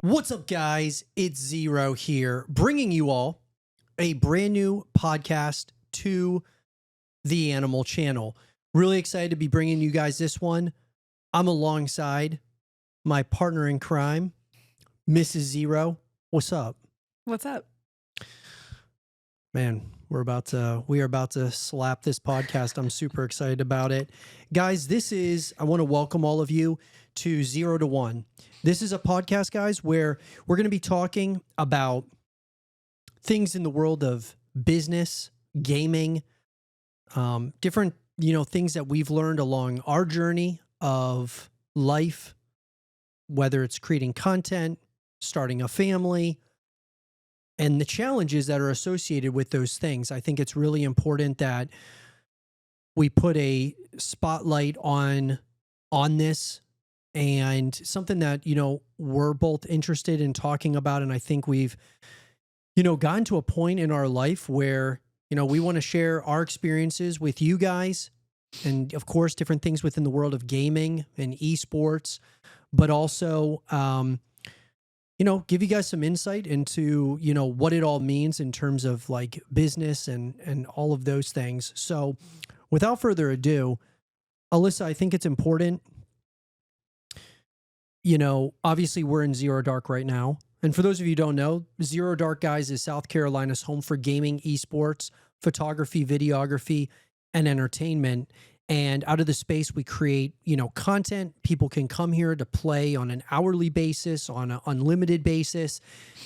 What's up, guys? It's Zero here, bringing you all a brand new podcast to the Animal channel. Really excited to be bringing you guys this one. I'm alongside my partner in crime, Mrs. Zero. What's up? What's up? Man, we are about to slap this podcast. I'm super excited about it. Guys, I want to welcome all of you to 0 to 1. This is a podcast, guys, where we're going to be talking about things in the world of business, gaming, different, things that we've learned along our journey of life, whether it's creating content, starting a family, and the challenges that are associated with those things. I think it's really important that we put a spotlight on this, and something that, we're both interested in talking about. And I think we've, gotten to a point in our life where, we want to share our experiences with you guys, and of course, different things within the world of gaming and esports, but also, give you guys some insight into, what it all means in terms of like business and all of those things. So without further ado, Alyssa, I think it's important, obviously we're in Zero Dark right now. And for those of you who don't know, Zero Dark, guys, is South Carolina's home for gaming, esports, photography, videography, and entertainment. And out of the space, we create, content. People can come here to play on an hourly basis, on an unlimited basis.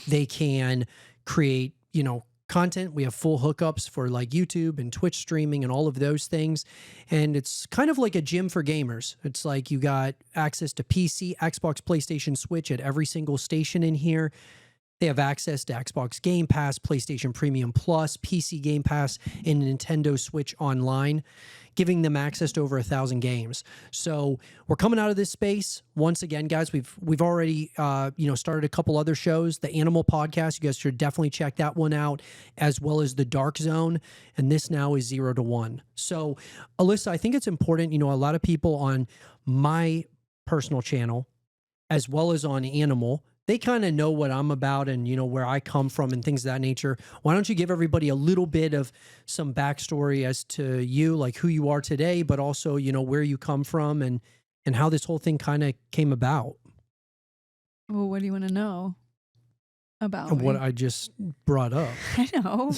They can create, content. We have full hookups for like YouTube and Twitch streaming and all of those things. And it's kind of like a gym for gamers. It's like you got access to PC, Xbox, PlayStation, Switch at every single station in here. They have access to Xbox Game Pass, PlayStation Premium Plus, PC Game Pass, and Nintendo Switch Online, giving them access to over 1,000 games. So we're coming out of this space. Once again, guys, we've already started a couple other shows. The Animal podcast, you guys should definitely check that one out, as well as the Dark Zone. And this now is 0 to 1. So Alyssa, I think it's important, a lot of people on my personal channel, as well as on Animal, they kind of know what I'm about and, where I come from and things of that nature. Why don't you give everybody a little bit of some backstory as to you, like who you are today, but also, where you come from and how this whole thing kind of came about? Well, what do you want to know about And me? what I just brought up. I know.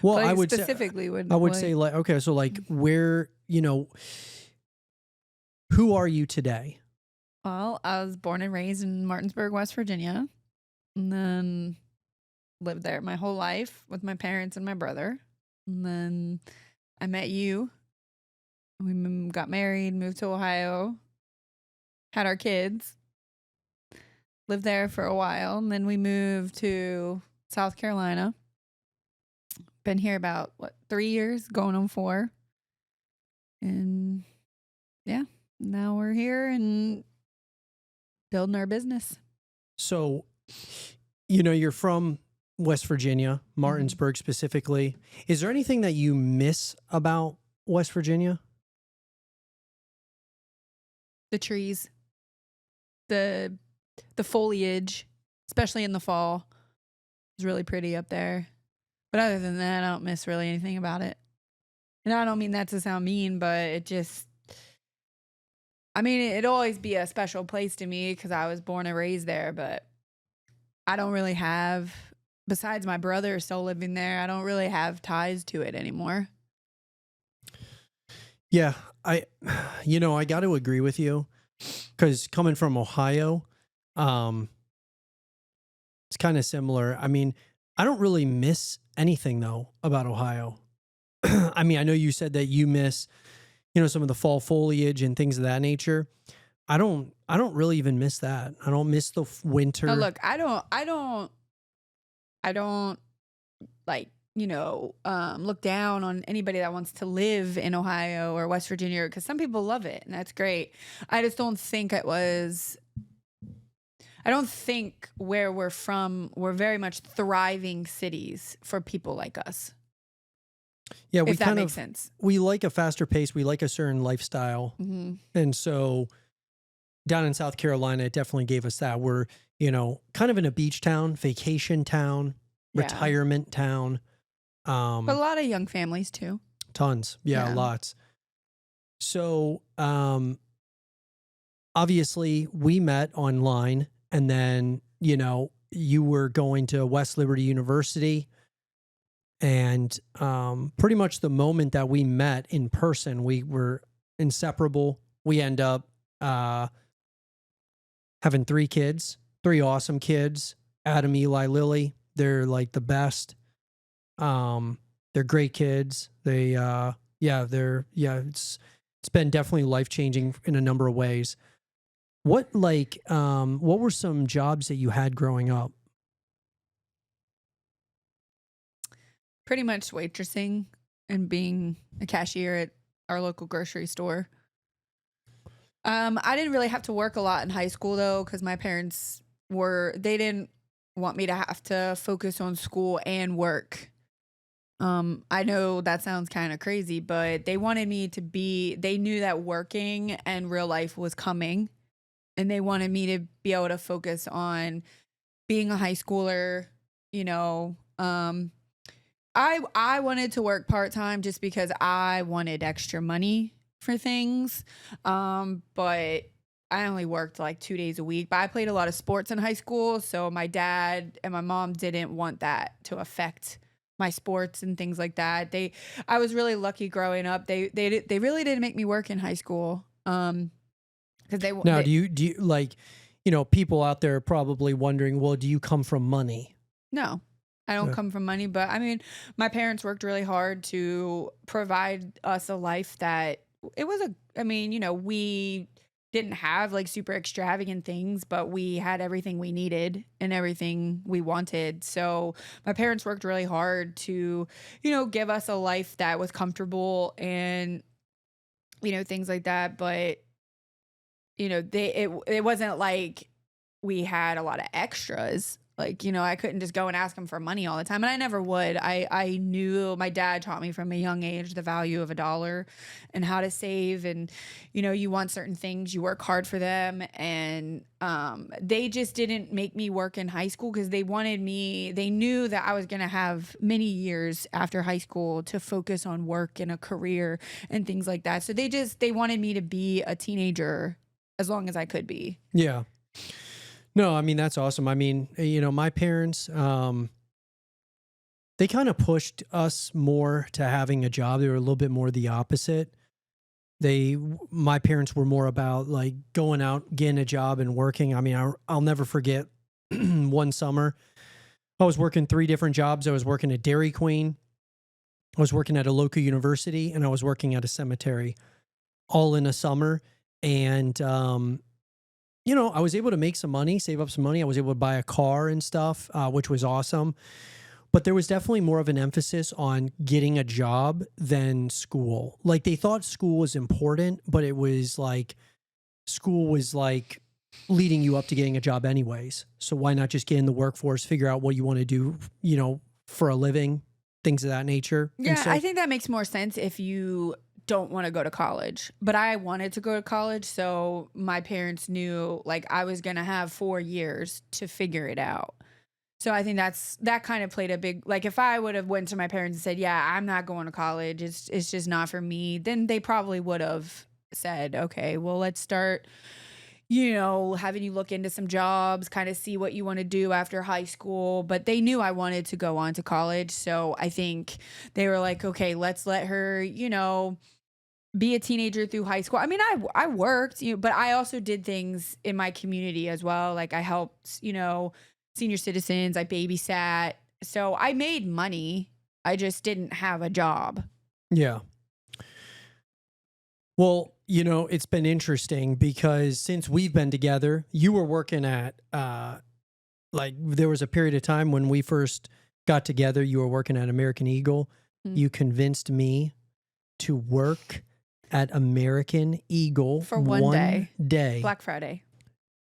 Well, But I would specifically say like, okay, so like where, who are you today? Well, I was born and raised in Martinsburg, West Virginia, and then lived there my whole life with my parents and my brother. And then I met you. We got married, moved to Ohio, had our kids, lived there for a while, and then we moved to South Carolina. Been here about 3 years, going on 4. And yeah, now we're here and building our business. So, you're from West Virginia, Martinsburg specifically. Is there anything that you miss about West Virginia? The trees, the foliage, especially in the fall, is really pretty up there. But other than that, I don't miss really anything about it. And I don't mean that to sound mean, but it'd always be a special place to me because I was born and raised there, but I don't really have, besides my brother still living there, I don't really have ties to it anymore. Yeah, I got to agree with you, because coming from Ohio, it's kind of similar. I mean, I don't really miss anything though about Ohio. I mean, I know you said that you miss, some of the fall foliage and things of that nature. I don't really even miss that. I don't miss the winter. Oh, look, I don't like, look down on anybody that wants to live in Ohio or West Virginia, because some people love it and that's great. I just don't think I don't think where we're from, we're very much thriving cities for people like us. Yeah, if that makes sense. We like a faster pace. We like a certain lifestyle. Mm-hmm. And so down in South Carolina, it definitely gave us that. We're, kind of in a beach town, vacation town, Yeah. retirement town. But a lot of young families too. Tons. Yeah, Yeah. lots. So, obviously we met online, and then, you were going to West Liberty University, and pretty much the moment that we met in person, we were inseparable. We end up having 3 kids, 3 awesome kids, Adam, Eli, Lily. They're like the best. They're great kids. It's been definitely life-changing in a number of ways. What were some jobs that you had growing up? Pretty much waitressing and being a cashier at our local grocery store. I didn't really have to work a lot in high school though, because my parents they didn't want me to have to focus on school and work. I know that sounds kind of crazy, but they wanted me they knew that working and real life was coming, and they wanted me to be able to focus on being a high schooler, I wanted to work part-time just because I wanted extra money for things. But I only worked like 2 days a week, but I played a lot of sports in high school. So my dad and my mom didn't want that to affect my sports and things like that. I was really lucky growing up. They really didn't make me work in high school. Cause Now, do you like, people out there are probably wondering, well, do you come from money? No. I don't come from money, but I mean, my parents worked really hard to provide us a life that we didn't have like super extravagant things, but we had everything we needed and everything we wanted. So my parents worked really hard to, give us a life that was comfortable and, things like that. But, it wasn't like we had a lot of extras. Like, I couldn't just go and ask him for money all the time. And I never would. I knew my dad taught me from a young age the value of $1 and how to save. And, you want certain things, you work hard for them. And they just didn't make me work in high school because they knew that I was going to have many years after high school to focus on work and a career and things like that. So they wanted me to be a teenager as long as I could be. Yeah. No, I mean, that's awesome. I mean, my parents, they kind of pushed us more to having a job. They were a little bit more the opposite. My parents were more about like going out, getting a job and working. I mean, I'll never forget one summer, I was working 3 different jobs. I was working at Dairy Queen, I was working at a local university, and I was working at a cemetery all in a summer. And, I was able to make some money, save up some money. I was able to buy a car and stuff, which was awesome. But there was definitely more of an emphasis on getting a job than school. Like they thought school was important, but it was like school was like leading you up to getting a job anyways. So why not just get in the workforce, figure out what you want to do, for a living, things of that nature. Yeah, I think that makes more sense if you don't want to go to college. But I wanted to go to college, so my parents knew like I was going to have 4 years to figure it out. So I think that kind of played a big, like if I would have went to my parents and said, yeah, I'm not going to college, it's just not for me, then they probably would have said, okay, well, let's start, having you look into some jobs, kind of see what you want to do after high school. But they knew I wanted to go on to college. So I think they were like, okay, let's let her, be a teenager through high school. I mean, I worked, but I also did things in my community as well. Like I helped, senior citizens, I babysat. So I made money. I just didn't have a job. Yeah. Well, it's been interesting because since we've been together, you were working at, there was a period of time when we first got together, you were working at American Eagle. Mm-hmm. You convinced me to work at American Eagle for one day. Black Friday.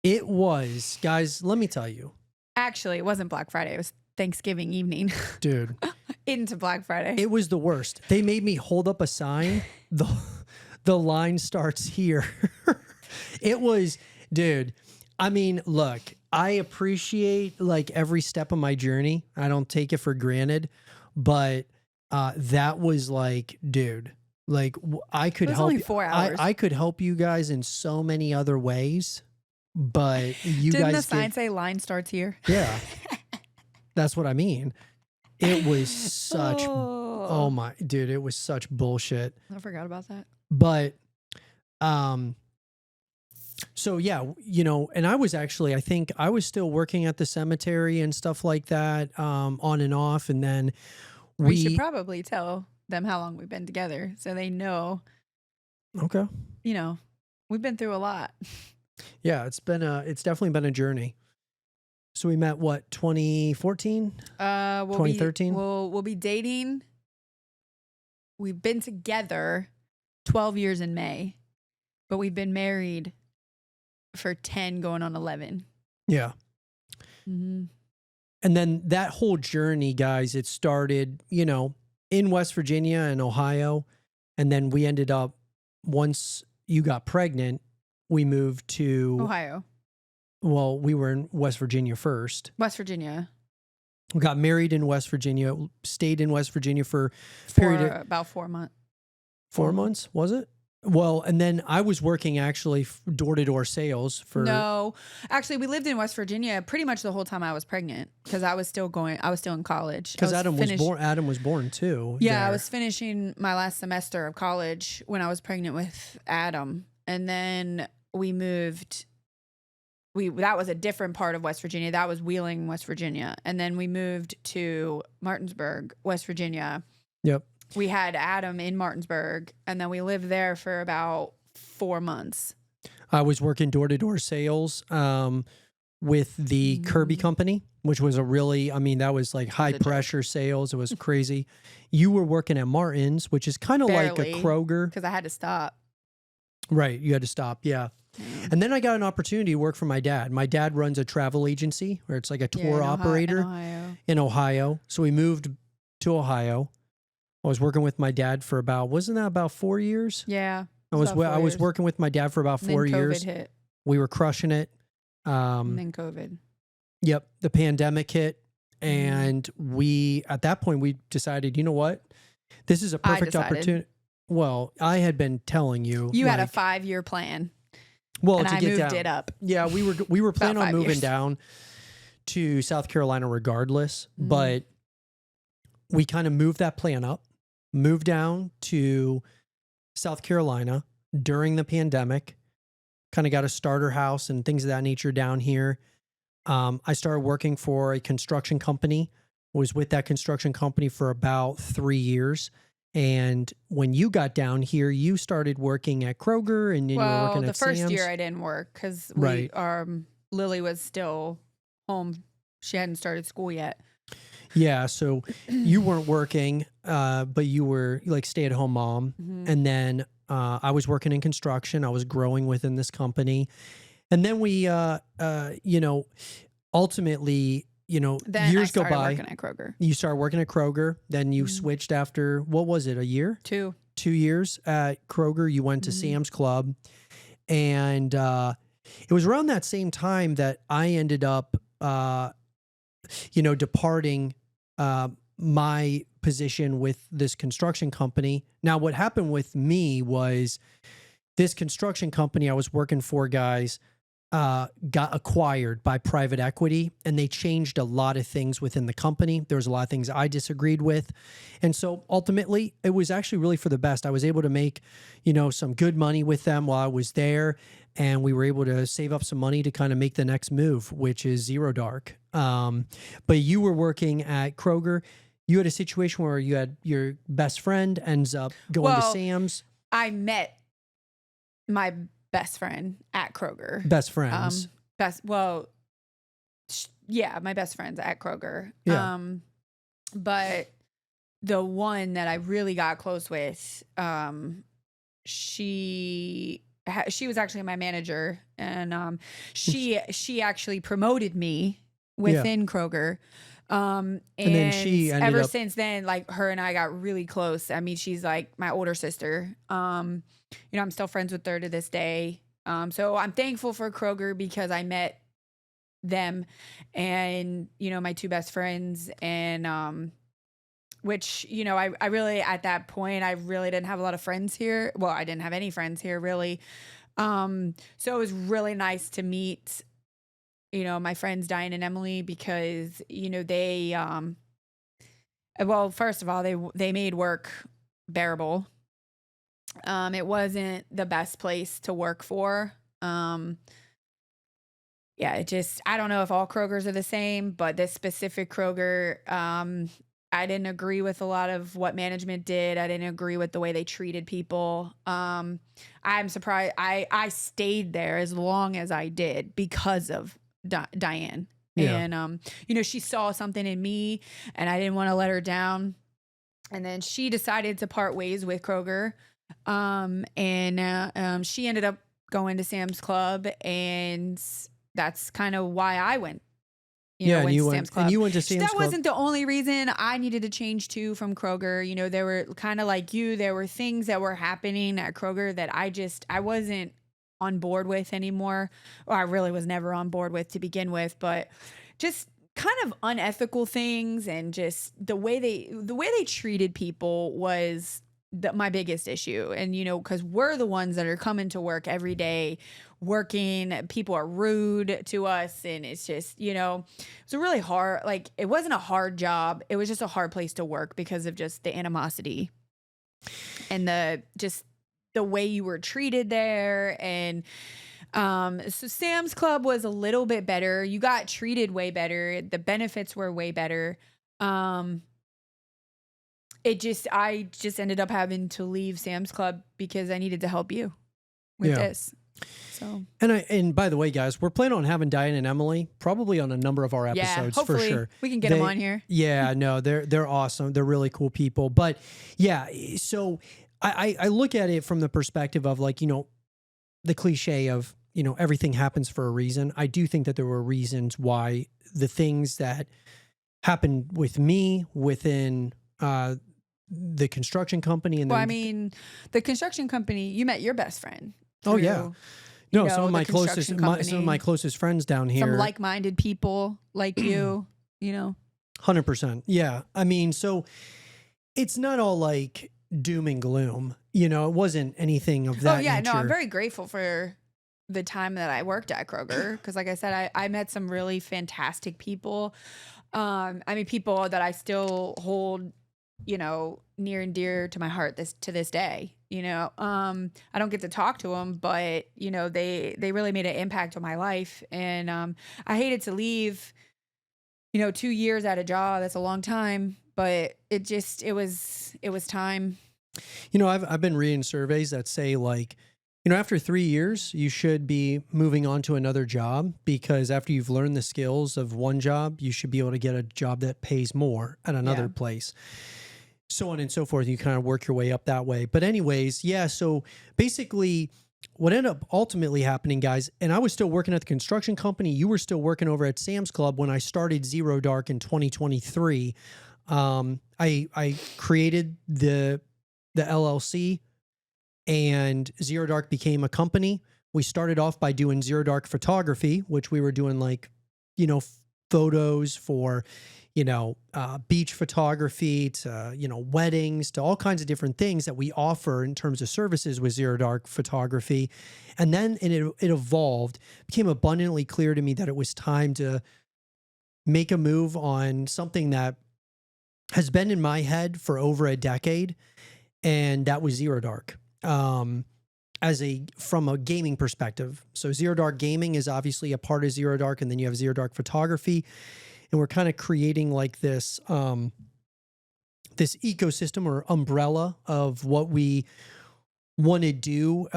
It was, guys, let me tell you. Actually, it wasn't Black Friday. It was Thanksgiving evening. Dude. Into Black Friday. It was the worst. They made me hold up a sign. The line starts here. It was Dude, I mean, look, I appreciate like every step of my journey. I don't take it for granted, but that was like, dude, like I It could was help only you. 4 hours. I could help you guys in so many other ways, but you Didn't the guys sign get, say line starts here? yeah, that's what I mean. It was such, oh Oh, my, dude, it was such bullshit. I forgot about that. But, um, so yeah, you know, and I was actually, I think I was still working at the cemetery and stuff like that, on and off. And then We should we, probably tell them how long we've been together so they know, okay. you know, we've been through a lot. Yeah, it's definitely been a journey. So we met what, 2014, We'll be 2013? we'll be dating. We've been together 12 years in May, but we've been married for 10 going on 11. Yeah. Mm-hmm. And then that whole journey, guys, it started, you know, in West Virginia and Ohio. And then we ended up, once you got pregnant, we moved to, Ohio, well, we were in West Virginia first. West Virginia We got married in West Virginia, stayed in West Virginia for a for period of about 4 months. 4 months, was it? Well, and then I was working actually door-to-door sales for, No, actually, we lived in West Virginia pretty much the whole time I was pregnant because I was still in college. because Adam was born too. Yeah, I there. was finishing my last semester of college when I was pregnant with Adam, and then we moved. That was a different part of West Virginia. That was Wheeling, West Virginia, and then we moved to Martinsburg, West Virginia. Yep. We had Adam in Martinsburg, and then we lived there for about 4 months. I was working door-to-door sales with the Kirby company, which was a really, I mean, that was like high pressure sales. It was crazy. You were working at Martin's, which is kind of like a Barely, Kroger. because I had to stop. Right. You had to stop. Yeah. And then I got an opportunity to work for my dad. My dad runs a travel agency, or it's like a tour operator in Ohio. So we moved to Ohio. I was working with my dad for wasn't that about 4 years? Yeah. I was working with my dad for about 4 years. COVID hit. We were crushing it. And then COVID. Yep, the pandemic hit, and we at that point we decided, you know what, this is a perfect opportunity. Well, I had been telling you, you had a 5-year plan. Well, and to I get moved down. it up. Yeah, we were planning on 5 moving years. down to South Carolina regardless, but we kind of moved that plan up, moved down to South Carolina during the pandemic, kind of got a starter house and things of that nature down here. I started working for a construction company, was with that construction company for about 3 years. And when you got down here, you started working at Kroger and then you were working at Sam's. The first year I didn't work because Lily was still home. She hadn't started school yet. Yeah, so you weren't working, but you were like stay-at-home mom. And then I was working in construction. I was growing within this company. And then we, you know, ultimately, you know, then years go by. Working at Kroger. You started working at Kroger. Then you switched after, what was it, a year? 2 years at Kroger. You went to Sam's Club. And it was around that same time that I ended up, you know, departing my position with this construction company. Now, what happened with me was this construction company I was working for, guys, got acquired by private equity, and they changed a lot of things within the company. There was a lot of things I disagreed with. And so ultimately, it was actually really for the best. I was able to make, you know, some good money with them while I was there, and we were able to save up some money to kind of make the next move, which is Zero Dark. But you were working at Kroger. You had a situation where you had your best friend ends up going to Sam's. I met my best friend at Kroger. Best friends. Yeah, my best friends at Kroger. Yeah. But the one that I really got close with, she was actually my manager, and she actually promoted me within Kroger. And then she ended ever up, since then, like, her and I got really close. I mean, she's like my older sister. You know, I'm still friends with her to this day. So I'm thankful for Kroger because I met them and, my two best friends and, which, I really, at that point, I really didn't have a lot of friends here. Well, I didn't have any friends here really. So it was really nice to meet, my friends Diane and Emily because, they, well, first of all, they made work bearable. It wasn't the best place to work for. Yeah, I don't know if all Krogers are the same, but this specific Kroger, I didn't agree with a lot of what management did. I didn't agree with the way they treated people. I'm surprised I stayed there as long as I did because of Diane. Yeah. And she saw something in me and I didn't want to let her down. And then she decided to part ways with Kroger. And she ended up going to Sam's Club, and that's kind of why I went. And you to went, Sam's Club. and you went to Sam's That Club. wasn't the only reason I needed to change too from Kroger. There were kind of like you, there were things that were happening at Kroger that I wasn't on board with anymore. Or I really was never on board with to begin with, but just kind of unethical things and just the way they treated people was my biggest issue. And, because we're the ones that are coming to work every day working, people are rude to us. And it's just, it's a really hard, like, it wasn't a hard job. It was just a hard place to work because of just the animosity and the way you were treated there. And, so Sam's Club was a little bit better. You got treated way better. The benefits were way better. I just ended up having to leave Sam's Club because I needed to help you with this. So, and by the way, guys, we're planning on having Diane and Emily probably on a number of our episodes for hopefully sure. We can get them on here. Yeah, no, they're awesome. They're really cool people. But yeah, so I look at it from the perspective of like, the cliche of, everything happens for a reason. I do think that there were reasons why the things that happened with me within the construction company. And then, the construction company, you met your best friend. Oh yeah. No, some of my closest friends down here. Some like-minded people like you, 100%. Yeah. I mean, so it's not all like doom and gloom, it wasn't anything of that nature. No, I'm very grateful for the time that I worked at Kroger. Because like I said, I met some really fantastic people. People that I still hold, near and dear to my heart to this day. I don't get to talk to them, but they really made an impact on my life. And I hated to leave, 2 years at a job. That's a long time, but it was time. I've been reading surveys that say like, after 3 years, you should be moving on to another job, because after you've learned the skills of one job, you should be able to get a job that pays more at another place. So on and so forth. You kind of work your way up that way. But anyways, yeah. So basically what ended up ultimately happening, guys, and I was still working at the construction company. You were still working over at Sam's Club when I started Zero Dark in 2023. I created the LLC, and Zero Dark became a company. We started off by doing Zero Dark photography, which we were doing like, photos for, beach photography to, weddings, to all kinds of different things that we offer in terms of services with Zero Dark photography. And then it evolved, became abundantly clear to me that it was time to make a move on something that has been in my head for over a decade. And that was Zero Dark. From a gaming perspective. So Zero Dark Gaming is obviously a part of Zero Dark, and then you have Zero Dark Photography. And we're kind of creating like this, this ecosystem or umbrella of what we want to do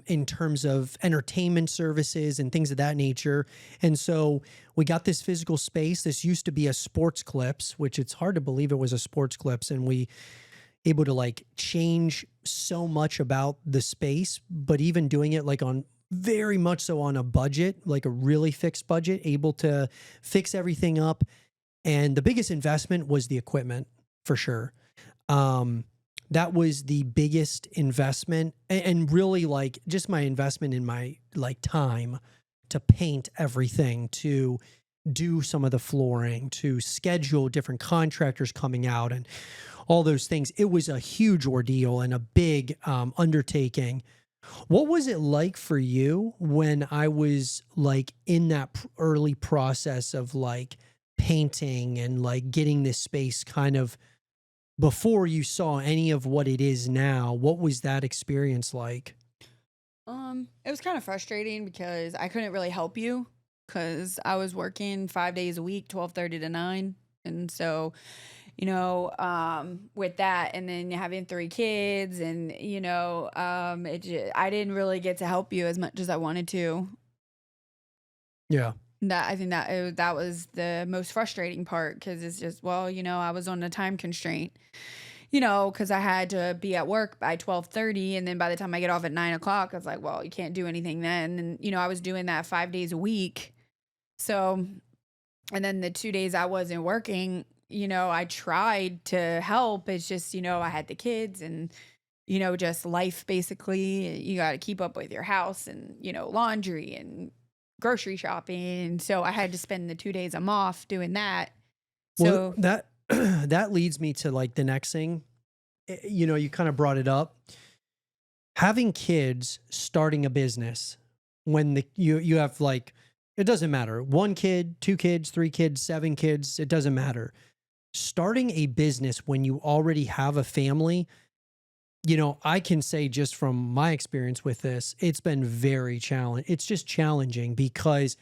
in terms of entertainment services and things of that nature. And so we got this physical space. This used to be a Sports Clips, which it's hard to believe it was a Sports Clips. And we able to like change so much about the space, but even doing it like on very much so on a budget, like a really fixed budget, able to fix everything up. And the biggest investment was the equipment for sure. that was the biggest investment, and really like just my investment in my like time to paint everything, to do some of the flooring, to schedule different contractors coming out and all those things. It was a huge ordeal and a big undertaking. What was it like for you when I was like in that early process of like painting and like getting this space kind of before you saw any of what it is now? What was that experience like? It was kind of frustrating because I couldn't really help you because I was working 5 days a week, 12:30 to 9. And so, with that, and then having 3 kids, and I didn't really get to help you as much as I wanted to. Yeah. That I think that was the most frustrating part because it's just, well, I was on a time constraint, because I had to be at work by 12:30, and then by the time I get off at 9 o'clock, I was like, well, you can't do anything then, and I was doing that 5 days a week, so, and then the 2 days I wasn't working, I tried to help. It's just, I had the kids and just life basically. You got to keep up with your house and laundry and grocery shopping. So I had to spend the 2 days I'm off doing that. Well, So that that leads me to like the next thing. You kind of brought it up. Having kids, starting a business when you have like, it doesn't matter. 1 kid, 2 kids, 3 kids, 7 kids, it doesn't matter. Starting a business when you already have a family, I can say just from my experience with this, it's been very challenging. It's just challenging because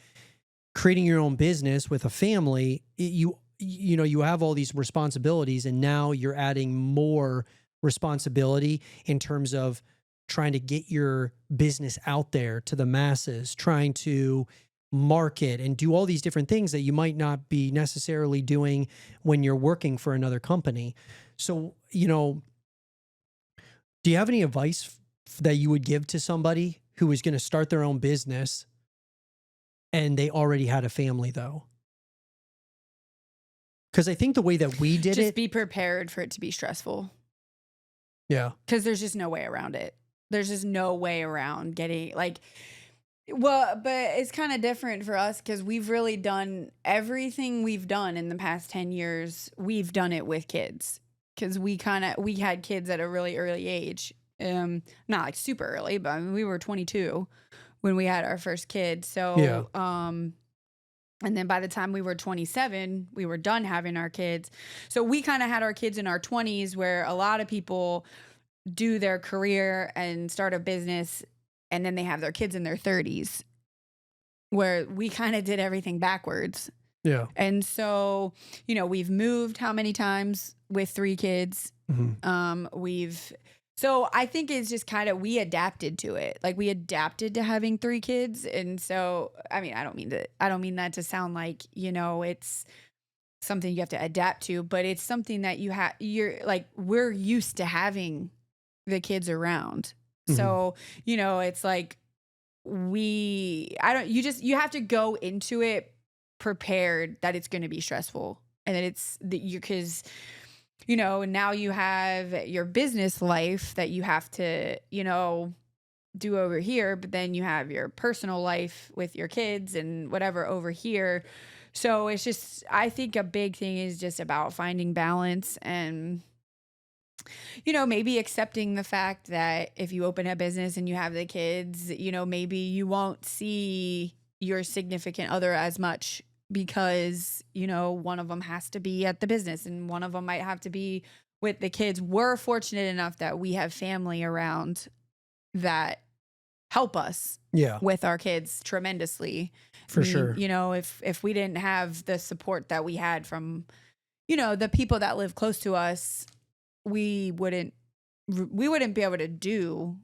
creating your own business with a family, you have all these responsibilities, and now you're adding more responsibility in terms of trying to get your business out there to the masses, trying to market and do all these different things that you might not be necessarily doing when you're working for another company. So, do you have any advice that you would give to somebody who is going to start their own business and they already had a family though? Because I think the way that we did just it. be prepared for it to be stressful Yeah. because there's just no way around it. There's just no way around getting like, well, but it's kind of different for us because we've really done everything we've done in the past 10 years. We've done it with kids because we had kids at a really early age. Not like super early, but I mean, we were 22 when we had our first kid. So, and then by the time we were 27, we were done having our kids. So we kind of had our kids in our 20s, where a lot of people do their career and start a business and then they have their kids in their 30s, where we kind of did everything backwards. Yeah. And so, we've moved how many times with 3 kids? Mm-hmm. So I think it's just kind of, we adapted to it. Like we adapted to having 3 kids. And so, I mean, I don't mean that to sound like, it's something you have to adapt to, but it's something that you're like, we're used to having the kids around. Mm-hmm. So, it's like you have to go into it prepared that it's going to be stressful and that because now you have your business life that you have to, do over here, but then you have your personal life with your kids and whatever over here. So it's just, I think a big thing is just about finding balance and, maybe accepting the fact that if you open a business and you have the kids, maybe you won't see your significant other as much because, one of them has to be at the business and one of them might have to be with the kids. We're fortunate enough that we have family around that help us with our kids tremendously. For sure. If we didn't have the support that we had from, the people that live close to us, we wouldn't be able to do,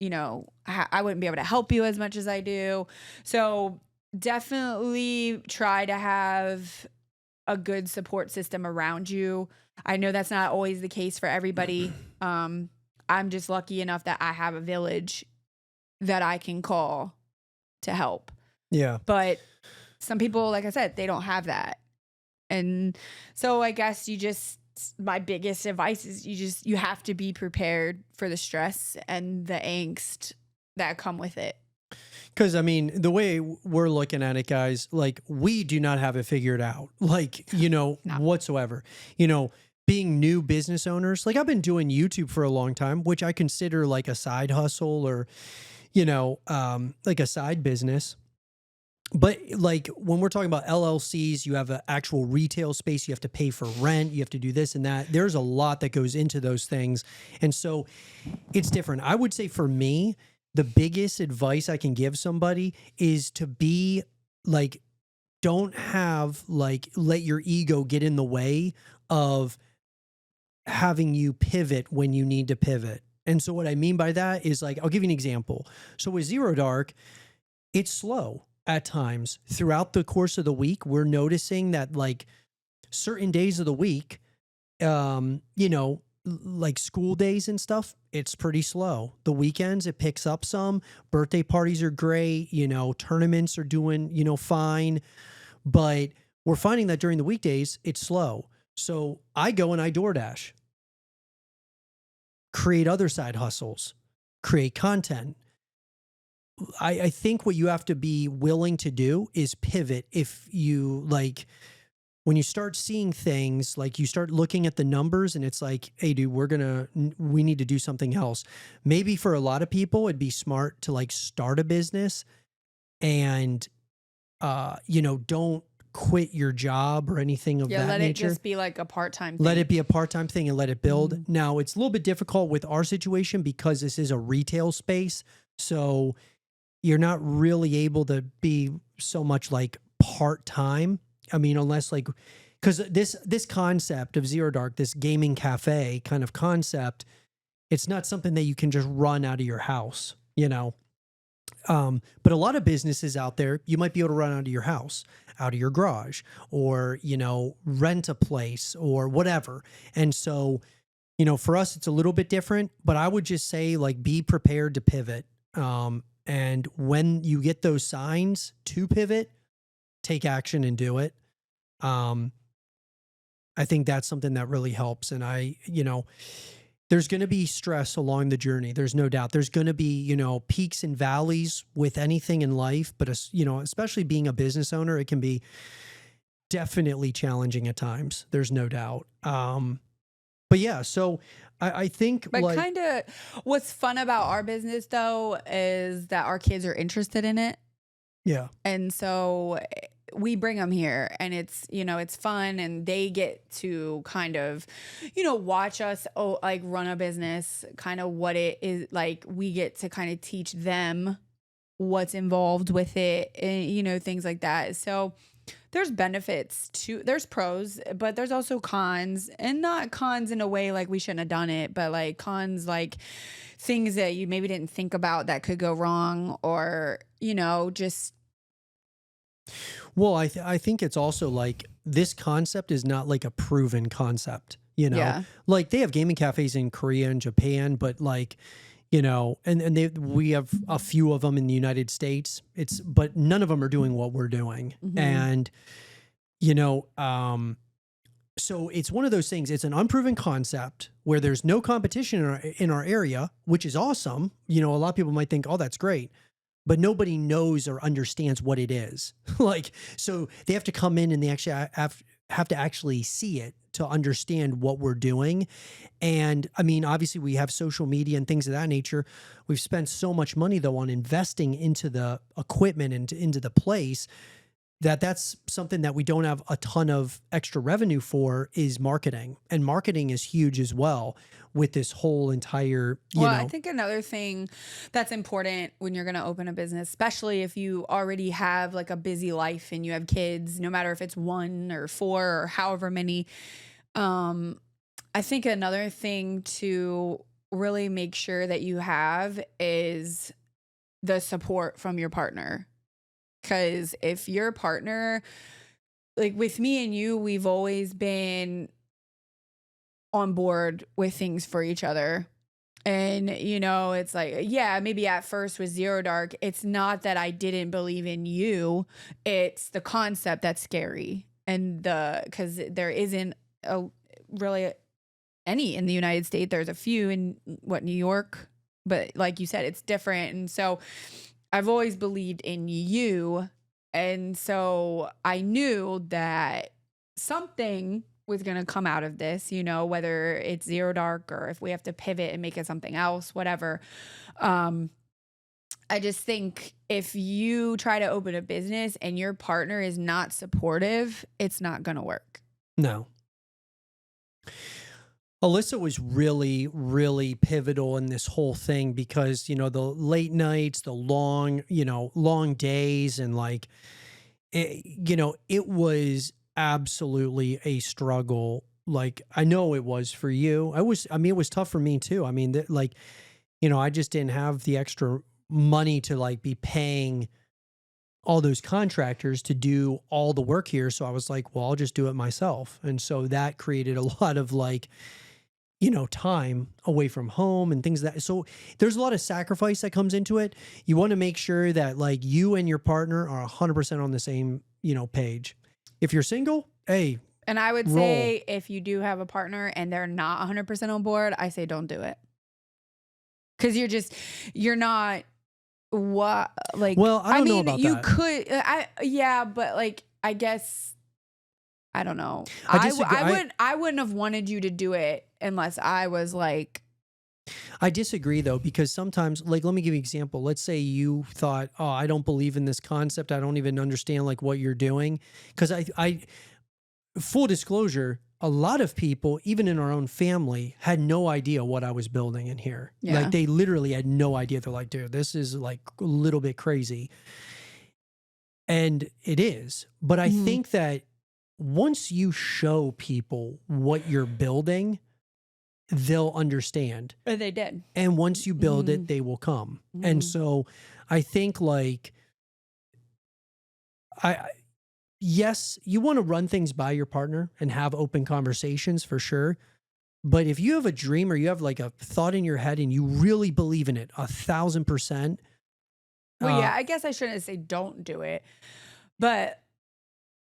I wouldn't be able to help you as much as I do. So definitely try to have a good support system around you. I know that's not always the case for everybody. I'm just lucky enough that I have a village that I can call to help. Yeah. But some people, like I said, they don't have that. And so I guess you just my biggest advice is you have to be prepared for the stress and the angst that come with it. Because, I mean, the way we're looking at it, guys, like, we do not have it figured out, like, No. whatsoever. Being new business owners, like, I've been doing YouTube for a long time, which I consider like a side hustle or, like a side business. But like when we're talking about LLCs, you have an actual retail space, you have to pay for rent, you have to do this and that. There's a lot that goes into those things. And so it's different. I would say for me, the biggest advice I can give somebody is to be like, don't have like, let your ego get in the way of having you pivot when you need to pivot. And so what I mean by that is, like, I'll give you an example. So with Zero Dark, it's slow at times throughout the course of the week. We're noticing that like certain days of the week, like school days and stuff, it's pretty slow. The weekends, it picks up some. Birthday parties are great. Tournaments are doing, fine. But we're finding that during the weekdays, it's slow. So I go and I DoorDash, create other side hustles, create content. I think what you have to be willing to do is pivot. If you like, when you start seeing things, like you start looking at the numbers and it's like, hey, dude, we need to do something else. Maybe for a lot of people, it'd be smart to like start a business and, don't quit your job or anything of that let nature. It just be like a part-time thing. Let it be a part-time thing and let it build. Now, it's a little bit difficult with our situation because this is a retail space. So you're not really able to be so much like part-time. I mean, unless like, because this concept of Zero Dark, this gaming cafe kind of concept, it's not something that you can just run out of your house, But a lot of businesses out there, you might be able to run out of your house, out of your garage, or, rent a place or whatever. And so, for us, it's a little bit different, but I would just say, like, be prepared to pivot. And when you get those signs to pivot, take action and do it. I think that's something that really helps. And there's going to be stress along the journey. There's no doubt. There's going to be, peaks and valleys with anything in life, but especially being a business owner, it can be definitely challenging at times. There's no doubt. But yeah, so I think, but like, kind of what's fun about our business though is that our kids are interested in it. Yeah. And so we bring them here and it's, it's fun and they get to kind of, watch us like run a business, kind of what it is like. We get to kind of teach them what's involved with it and, things like that. So there's benefits there's pros, but there's also cons, and not cons in a way like we shouldn't have done it, but like cons, like things that you maybe didn't think about that could go wrong or, just. Well, I think it's also like this concept is not like a proven concept, Yeah. like they have gaming cafes in Korea and Japan, but like, we have a few of them in the United States. But none of them are doing what we're doing. Mhm. And, so it's one of those things. It's an unproven concept where there's no competition in our area, which is awesome. A lot of people might think, oh, that's great. But nobody knows or understands what it is. Like, so they have to come in and they actually have to actually see it to understand what we're doing. And I mean, obviously we have social media and things of that nature. We've spent so much money though on investing into the equipment and into the place that's something that we don't have a ton of extra revenue for is marketing. And marketing is huge as well with this whole entire, I think another thing that's important when you're going to open a business, especially if you already have like a busy life and you have kids, no matter if it's 1 or 4 or however many, I think another thing to really make sure that you have is the support from your partner. Because if your partner, like with me and you, we've always been on board with things for each other. And, it's like, yeah, maybe at first with Zero Dark, it's not that I didn't believe in you. It's the concept that's scary. And because there isn't really any in the United States. There's a few in New York, but like you said, it's different. And so I've always believed in you. And so I knew that something was going to come out of this, you know, whether it's Zero Dark or if we have to pivot and make it something else, whatever. I just think if you try to open a business and your partner is not supportive, it's not going to work. No. Alyssa was really, really pivotal in this whole thing because, you know, the late nights, the long days, and like, it was absolutely a struggle. Like, I know it was for you. It was tough for me too. I mean, I just didn't have the extra money to like be paying all those contractors to do all the work here. So I was like, well, I'll just do it myself. And so that created a lot of like, time away from home and things that. So there's a lot of sacrifice that comes into it. You want to make sure that like you and your partner are 100% on the same, page. If you're single, hey. And I would say if you do have a partner and they're not 100% on board, I say don't do it. Because you're not what, like, well, I don't know about you that. could, but like, I guess, I don't know. I wouldn't have wanted you to do it unless I was like. I disagree though, because sometimes, like, let me give you an example. Let's say you thought, oh, I don't believe in this concept. I don't even understand like what you're doing. Because I full disclosure, a lot of people, even in our own family, had no idea what I was building in here. Yeah. Like they literally had no idea. They're like, dude, this is like a little bit crazy. And it is. But I think that once you show people what you're building, they'll understand. Or they did. And once you build it, they will come. And so I think like, yes, you want to run things by your partner and have open conversations for sure. But if you have a dream or you have like a thought in your head and you really believe in it 1,000%. Well, yeah, I guess I shouldn't say don't do it, but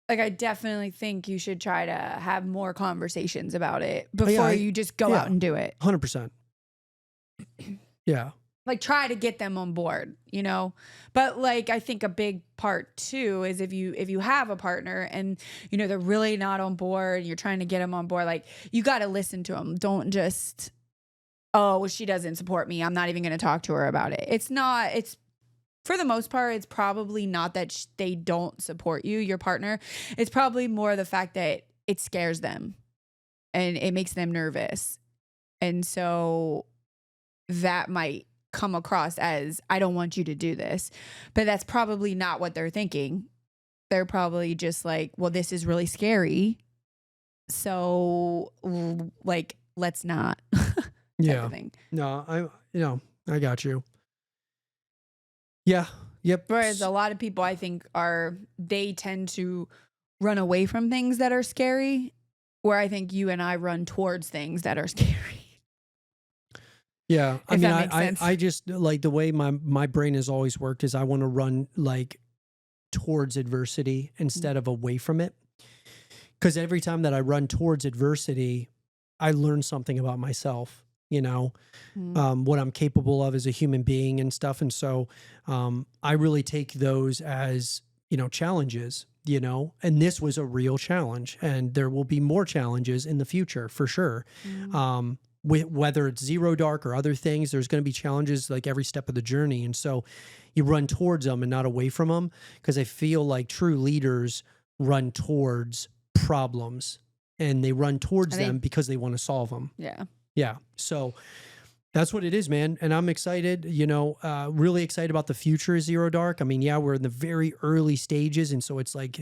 like, I definitely think you should try to have more conversations about it before you just go out and do it. 100%. Yeah. Like, try to get them on board, But like, I think a big part too is if you have a partner and they're really not on board, and you're trying to get them on board, like, you got to listen to them. Don't just, oh, well, she doesn't support me, I'm not even going to talk to her about it. It's for the most part, it's probably not that they don't support you, your partner. It's probably more the fact that it scares them and it makes them nervous. And so that might come across as, I don't want you to do this. But that's probably not what they're thinking. They're probably just like, well, this is really scary. So like, let's not. Yeah. No, I got you. Yeah. Yep. Whereas a lot of people, I think, they tend to run away from things that are scary, where I think you and I run towards things that are scary. Yeah. I mean, I just like the way my brain has always worked is I want to run like towards adversity instead of away from it. Because every time that I run towards adversity, I learn something about myself. What I'm capable of as a human being and stuff. And so I really take those as, challenges, and this was a real challenge, and there will be more challenges in the future for sure. Whether it's Zero Dark or other things, there's going to be challenges like every step of the journey. And so you run towards them and not away from them, because I feel like true leaders run towards problems and they run towards them because they want to solve them. Yeah. Yeah. So that's what it is, man. And I'm excited, really excited about the future of Zero Dark. I mean, yeah, we're in the very early stages. And so it's like,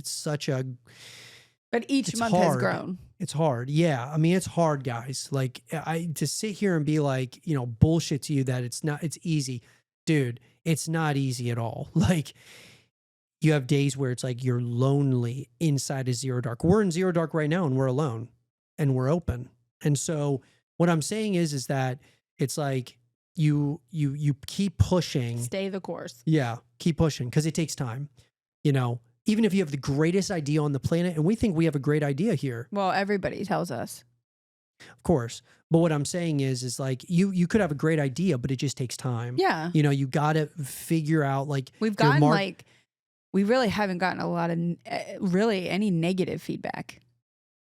but each month has grown. It's hard. Yeah. I mean, it's hard, guys. Like to sit here and be like, bullshit to you that it's easy. Dude, it's not easy at all. Like, you have days where it's like you're lonely inside of Zero Dark. We're in Zero Dark right now and we're alone and we're open. And so what I'm saying is that it's like you keep pushing. Stay the course. Yeah, keep pushing because it takes time. Even if you have the greatest idea on the planet, and we think we have a great idea here. Well, everybody tells us. Of course. But what I'm saying is like you could have a great idea, but it just takes time. Yeah. You know, you got to figure out like We've your gotten like, we really haven't gotten a lot of really any negative feedback.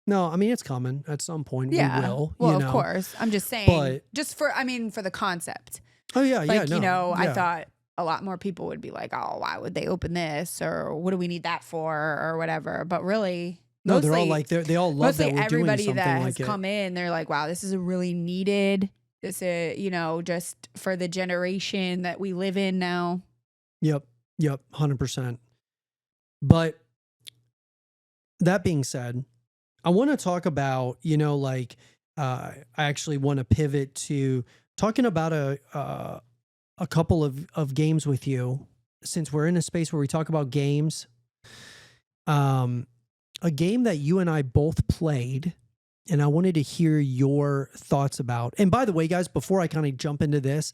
No, I mean, it's coming at some point. Yeah. We will. Well, you of know. course. I'm just saying, But just for, I mean, for the concept. oh yeah, Like, yeah, you know, I yeah. thought a lot more people would be like, oh, why would they open this? Or what do we need that for? Or whatever. But really, No, mostly, they're all like they all love that mostly we're doing everybody something that like has come in, they're like, wow, this is a really needed, this is, you know, just for the generation that we live in now. Yep, 100%. But that being said, I want to talk about, you know, like I actually want to pivot to talking about a couple of games with you, since we're in a space where we talk about games. A game that you and I both played, and I wanted to hear your thoughts about. And by the way, guys, before I kind of jump into this,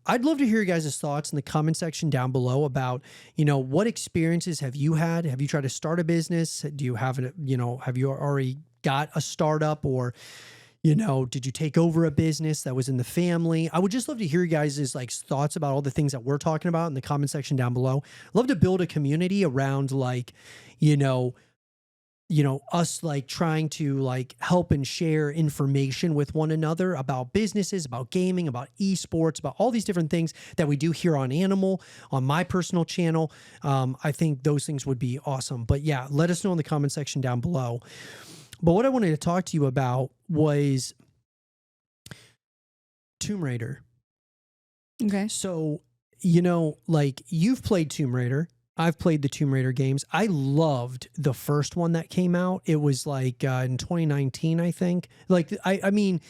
I'd love to hear your guys' thoughts in the comment section down below about, you know, what experiences have you had? Have you tried to start a business? Do you have it, you know, have you already got a startup, or, you know, did you take over a business that was in the family? I would just love to hear you guys' like thoughts about all the things that we're talking about in the comment section down below. Love to build a community around like, you know, us like trying to like help and share information with one another about businesses, about gaming, about esports, about all these different things that we do here on Animal, on my personal channel. I think those things would be awesome. But yeah, let us know in the comment section down below. But what I wanted to talk to you about was Tomb Raider. Okay. So, you know, like you've played Tomb Raider. I've played the Tomb Raider games. I loved the first one that came out. It was like in 2019, I think. Like, I mean,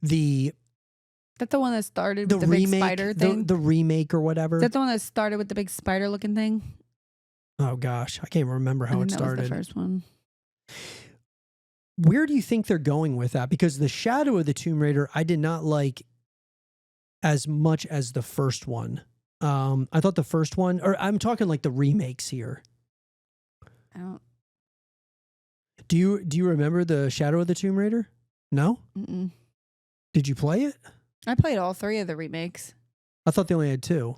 That's the one that started with the remake, big spider thing? the remake or whatever. Is that the one that started with the big spider looking thing? Oh gosh, I can't remember how it That started. was the first one. Where do you think they're going with that? Because the Shadow of the Tomb Raider, I did not like as much as the first one. I thought the first one, or I'm talking like the remakes here. I don't. Do you remember the Shadow of the Tomb Raider? No? Mm-mm. Did you play it? I played all 3 of the remakes. I thought they only had 2.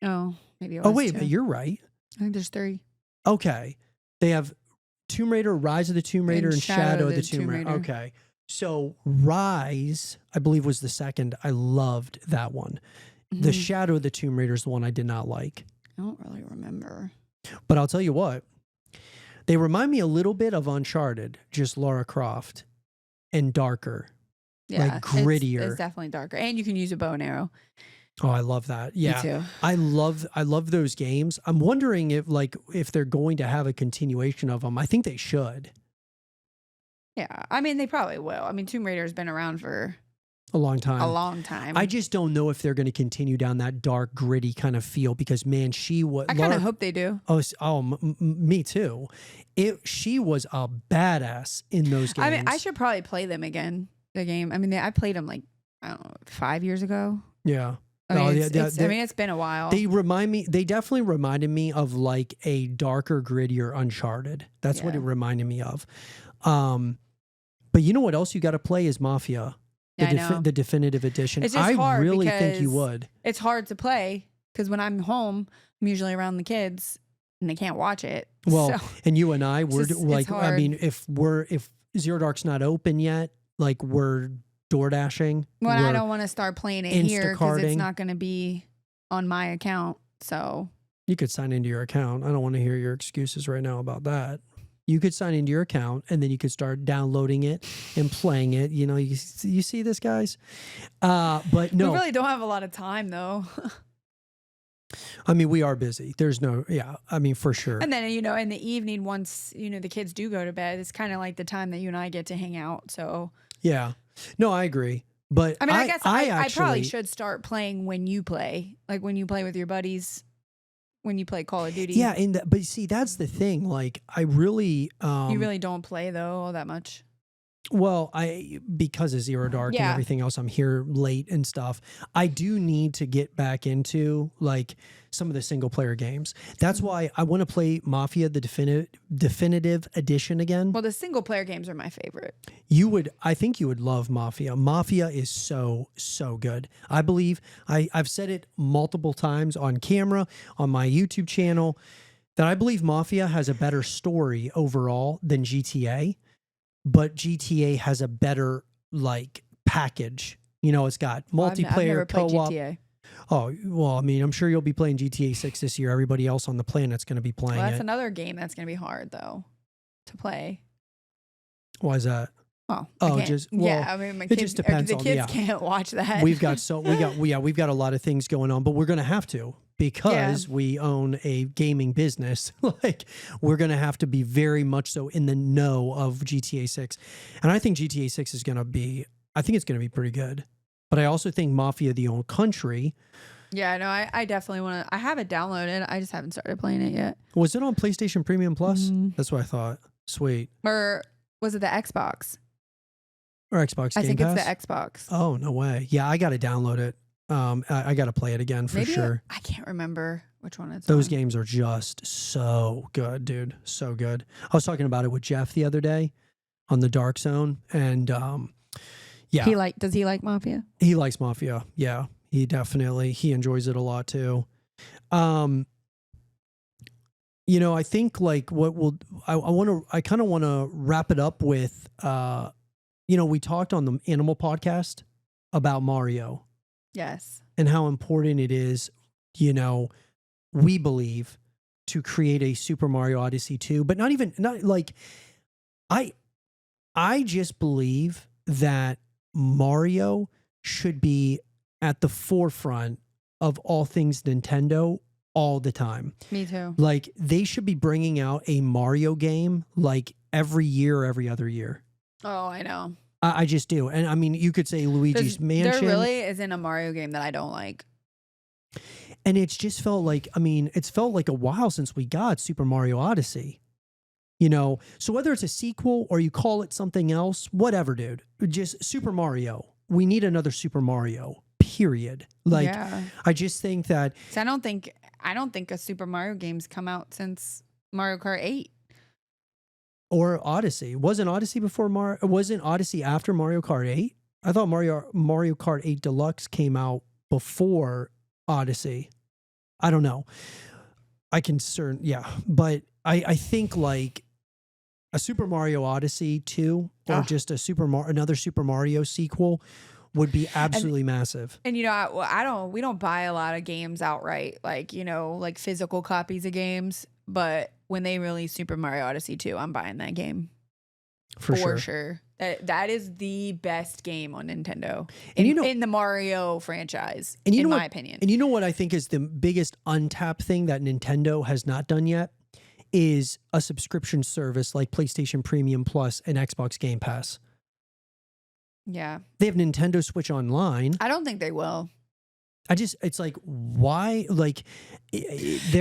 Oh, maybe it was Oh, wait, 2. but you're right. I think there's 3. Okay. They have Tomb Raider, Rise of the Tomb Raider, and Shadow of the Tomb Raider. Okay. So Rise, I believe, was the second. I loved that one. The Shadow of the Tomb Raider is the one I did not like. I don't really remember. But I'll tell you what. They remind me a little bit of Uncharted, just Lara Croft, and darker. Yeah, like grittier. It's definitely darker. And you can use a bow and arrow. Oh, I love that. Yeah. Me too. I love those games. I'm wondering if they're going to have a continuation of them. I think they should. Yeah. I mean, they probably will. I mean, Tomb Raider has been around for a long time. A long time. I just don't know if they're going to continue down that dark, gritty kind of feel because, man, she was. I kind of hope they do. Me too. She was a badass in those games. I mean, I should probably play them again. The game. I mean, I played them like, I don't know, 5 years ago. Yeah. I mean, it's been a while. They definitely reminded me of like a darker, grittier Uncharted. That's what it reminded me of. But you know what else you got to play is Mafia. The definitive edition. It's just hard. I really think you would. It's hard to play because when I'm home, I'm usually around the kids and they can't watch it. Well, so and you and I, we're like, I mean, if Zero Dark's not open yet, like we're door dashing. Well, I don't want to start playing it here because it's not going to be on my account. So you could sign into your account. I don't want to hear your excuses right now about that. You could sign into your account and then you could start downloading it and playing it. You know, you see this, guys? But no. We really don't have a lot of time, though. I mean, we are busy. There's no, I mean, for sure. And then, you know, in the evening, once, you know, the kids do go to bed, it's kind of like the time that you and I get to hang out. So, yeah. No, I agree. But I mean, I guess I probably should start playing when you play, like when you play with your buddies. When you play Call of Duty. Yeah, but see, that's the thing. Like, I really... you really don't play, though, all that much? Well, because of Zero Dark and Yeah. everything else, I'm here late and stuff. I do need to get back into like some of the single player games. That's why I want to play Mafia the definitive edition again. Well, the single player games are my favorite. I think you would love Mafia. Mafia is so good. I believe I've said it multiple times on camera, on my YouTube channel, that I believe Mafia has a better story overall than GTA. But GTA has a better like package. You know, it's got multiplayer, I've never played co-op. GTA. Oh, well, I mean, I'm sure you'll be playing GTA 6 this year. Everybody else on the planet's going to be playing Well, that's it. another game that's going to be hard though to play. Why is that? Oh, Yeah, I mean, it just depends the on- kids yeah. can't watch that. We've got a lot of things going on, but we're going to have to because we own a gaming business. Like we're going to have to be very much so in the know of GTA 6. And I think GTA 6 is going to be pretty good. But I also think Mafia the Old Country. Yeah, no, I definitely want to. I have it downloaded. I just haven't started playing it yet. Was it on PlayStation Premium Plus? Mhm. That's what I thought. Sweet. Or was it the Xbox? Or Xbox Game I think Pass? it's the Xbox. Oh, no way. Yeah, I got to download it. I got to play it again for sure. I can't remember which one it's Those on. games are just so good, dude. So good. I was talking about it with Jeff the other day on the Dark Zone, and yeah, Does he like Mafia? he likes Mafia. Yeah, he enjoys it a lot too. You know, I think like I kind of want to wrap it up with, you know, we talked on the Animal podcast about Mario Yes. and how important it is, you know, we believe to create a Super Mario Odyssey 2, but not like I just believe that Mario should be at the forefront of all things Nintendo all the time. Me too. Like they should be bringing out a Mario game like every year or every other year. Oh, I know. I just do. And I mean, you could say Luigi's Mansion. There really isn't a Mario game that I don't like. And it's just felt like, I mean, it's felt like a while since we got Super Mario Odyssey. You know, so whether it's a sequel or you call it something else, whatever, dude, just Super Mario. We need another Super Mario, period. Like, Yeah. I just think that, So I don't think a Super Mario game's come out since Mario Kart 8. or Odyssey. Wasn't Odyssey wasn't Odyssey after Mario Kart 8? I thought Mario Kart 8 Deluxe came out before Odyssey. I don't know. But I think like a Super Mario Odyssey 2 or just another Super Mario sequel would be absolutely massive. And you know, we don't buy a lot of games outright, like, you know, like physical copies of games, but when they release Super Mario Odyssey 2, I'm buying that game. For sure. That is the best game on Nintendo And in the Mario franchise, And in my opinion. And you know what I think is the biggest untapped thing that Nintendo has not done yet is a subscription service like PlayStation Premium Plus and Xbox Game Pass. Yeah. They have Nintendo Switch Online. I don't think they will. It's like, why? Like, And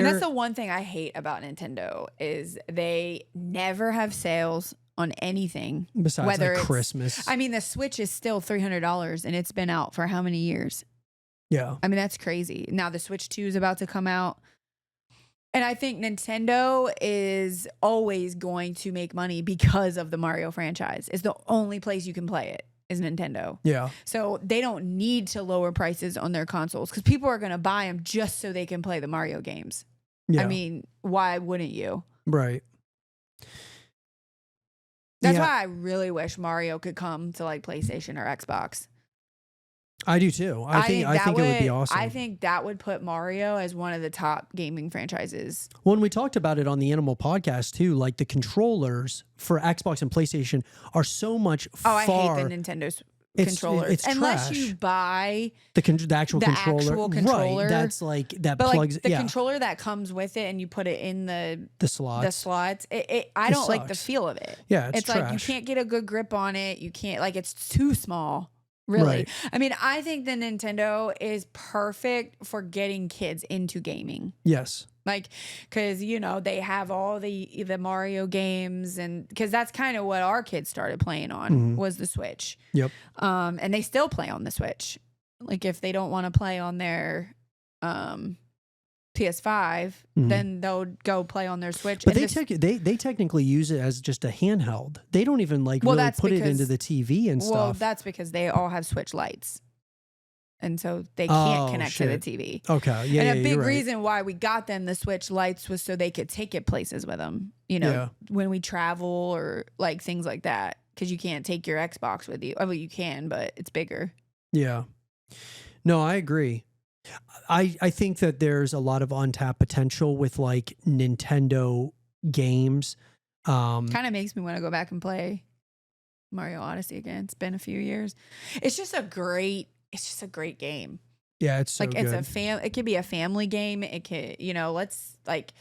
that's the one thing I hate about Nintendo is they never have sales on anything. Besides whether like it's- Christmas. I mean, the Switch is still $300 and it's been out for how many years? Yeah. I mean, that's crazy. Now the Switch 2 is about to come out. And I think Nintendo is always going to make money because of the Mario franchise. It's the only place you can play it is Nintendo. Yeah. So they don't need to lower prices on their consoles because people are going to buy them just so they can play the Mario games. Yeah. I mean, why wouldn't you? Right. That's Yeah. why I really wish Mario could come to like PlayStation or Xbox. I do too. I think it would be awesome. I think that would put Mario as one of the top gaming franchises. When we talked about it on the Animal podcast too, like the controllers for Xbox and PlayStation are so much far. I hate the Nintendo's controllers. It's Unless trash. you buy the actual controller. controller. Right. That's like that but plugs. like the yeah. controller that comes with it and you put it in the slots. slots. I don't like the sucks. feel of it. Yeah, it's like you trash. can't get a good grip on it. You can't, like, it's too small. Really. Right. I mean, I think the Nintendo is perfect for getting kids into gaming. Yes. Like, because, they have all the Mario games, and because that's kind of what our kids started playing on was the Switch. Yep. And they still play on the Switch. Like, if they don't want to play on their PS5, then they'll go play on their Switch. But and they technically use it as just a handheld. They don't even really put it into the TV and stuff. Well, that's because they all have Switch lights. And so they can't connect to the TV. Okay. Yeah. And a big right. reason why we got them the Switch lights was so they could take it places with them, when we travel or like things like that. Because you can't take your Xbox with you. I mean, you can, but it's bigger. Yeah. No, I agree. I think that there's a lot of untapped potential with like Nintendo games. Kind of makes me want to go back and play Mario Odyssey again. It's been a few years. It's just a great game. Yeah, it's so like good. It could be a family game. It could, let's like.